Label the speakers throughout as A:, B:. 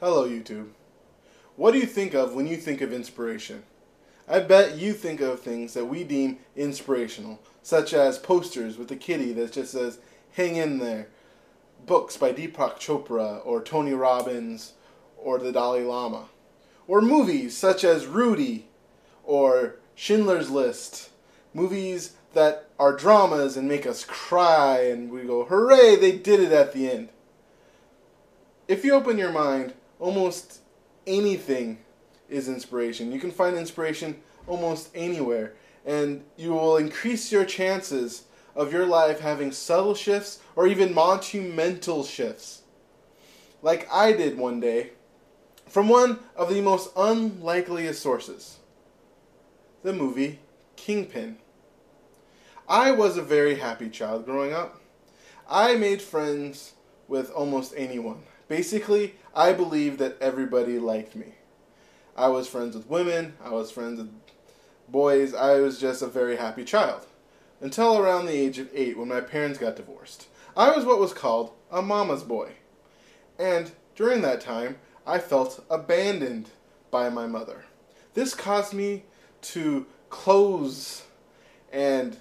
A: Hello, YouTube. What do you think of when you think of inspiration? I bet you think of things that we deem inspirational, such as posters with a kitty that just says, "Hang in there," books by Deepak Chopra or Tony Robbins or the Dalai Lama, or movies such as Rudy or Schindler's List, movies that are dramas and make us cry and we go, "Hooray, they did it at the end." If you open your mind, almost anything is inspiration. You can find inspiration almost anywhere, and you will increase your chances of your life having subtle shifts or even monumental shifts. Like I did one day, from one of the most unlikeliest sources, the movie Kingpin. I was a very happy child growing up. I made friends with almost anyone. Basically, I believed that everybody liked me. I was friends with women, I was friends with boys, I was just a very happy child. Until around the age of 8 when my parents got divorced. I was what was called a mama's boy. And during that time, I felt abandoned by my mother. This caused me to close, and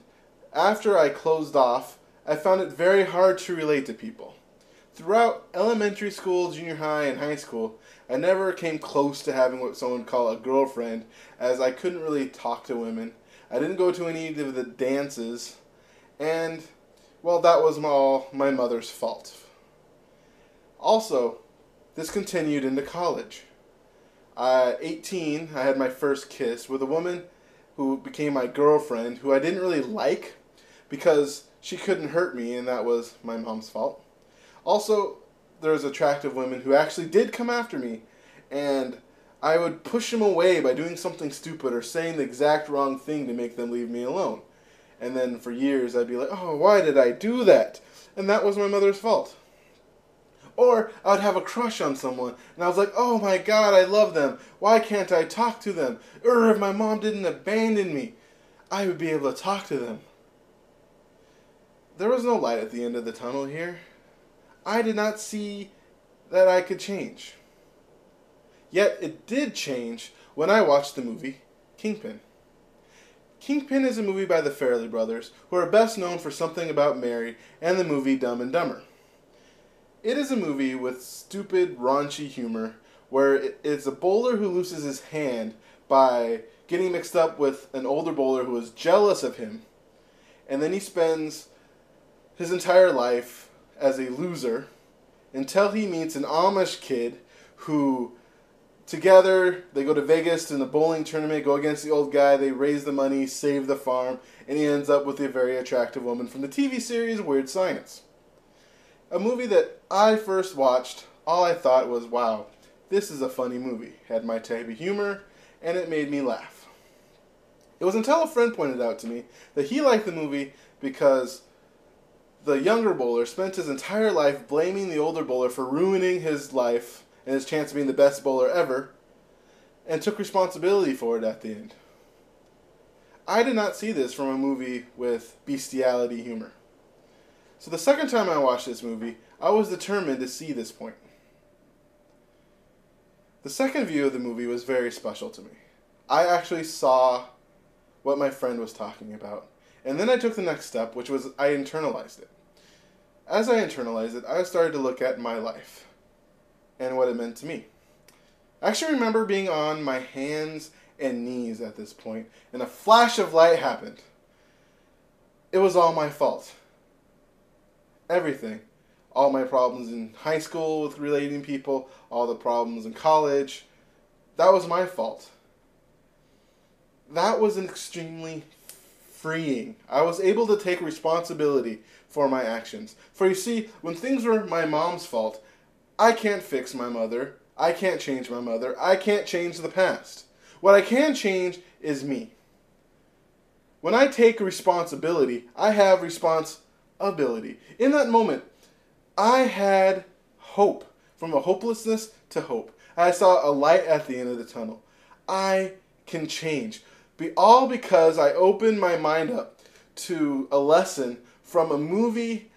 A: after I closed off, I found it very hard to relate to people. Throughout elementary school, junior high, and high school, I never came close to having what someone would call a girlfriend, as I couldn't really talk to women. I didn't go to any of the dances, and, well, that was all my mother's fault. Also, this continued into college. At 18, I had my first kiss with a woman who became my girlfriend, who I didn't really like because she couldn't hurt me, and that was my mom's fault. Also, there was attractive women who actually did come after me, and I would push them away by doing something stupid or saying the exact wrong thing to make them leave me alone. And then for years I'd be like, "Oh, why did I do that?" And that was my mother's fault. Or I would have a crush on someone, and I was like, "Oh my God, I love them. Why can't I talk to them?" Or if my mom didn't abandon me, I would be able to talk to them. There was no light at the end of the tunnel here. I did not see that I could change. Yet it did change when I watched the movie Kingpin. Kingpin is a movie by the Farrelly brothers, who are best known for Something About Mary and the movie Dumb and Dumber. It is a movie with stupid, raunchy humor, where it's a bowler who loses his hand by getting mixed up with an older bowler who is jealous of him, and then he spends his entire life as a loser until he meets an Amish kid who, together, they go to Vegas in the bowling tournament, go against the old guy, they raise the money, save the farm, and he ends up with a very attractive woman from the TV series Weird Science. A movie that I first watched, all I thought was, wow, this is a funny movie. It had my type of humor, and it made me laugh. It was until a friend pointed out to me that he liked the movie because the younger bowler spent his entire life blaming the older bowler for ruining his life and his chance of being the best bowler ever, and took responsibility for it at the end. I did not see this from a movie with bestiality humor. So the second time I watched this movie, I was determined to see this point. The second view of the movie was very special to me. I actually saw what my friend was talking about, and then I took the next step, which was I internalized it. As I internalized it, I started to look at my life and what it meant to me. I actually remember being on my hands and knees at this point, and a flash of light happened. It was all my fault. Everything. All my problems in high school with relating people, all the problems in college, that was my fault. That was extremely freeing. I was able to take responsibility for my actions. For you see, when things were my mom's fault, I can't fix my mother. I can't change my mother. I can't change the past. What I can change is me. When I take responsibility, I have responsibility. In that moment, I had hope. From a hopelessness to hope. I saw a light at the end of the tunnel. I can change. All because I opened my mind up to a lesson from a movie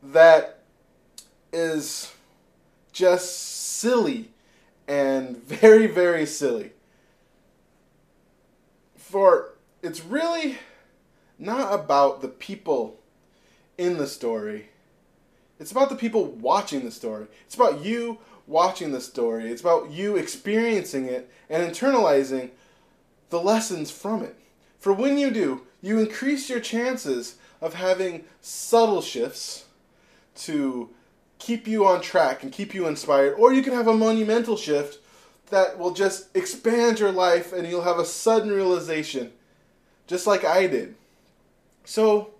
A: that is just silly and very, very silly. For it's really not about the people in the story. It's about the people watching the story. It's about you watching the story. It's about you experiencing it and internalizing the lessons from it. For when you do, you increase your chances of having subtle shifts to keep you on track and keep you inspired. Or you can have a monumental shift that will just expand your life and you'll have a sudden realization, just like I did. So,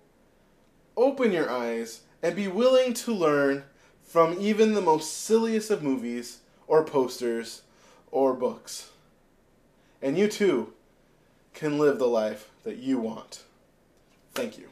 A: open your eyes and be willing to learn from even the most silliest of movies or posters or books. And you too can live the life that you want. Thank you.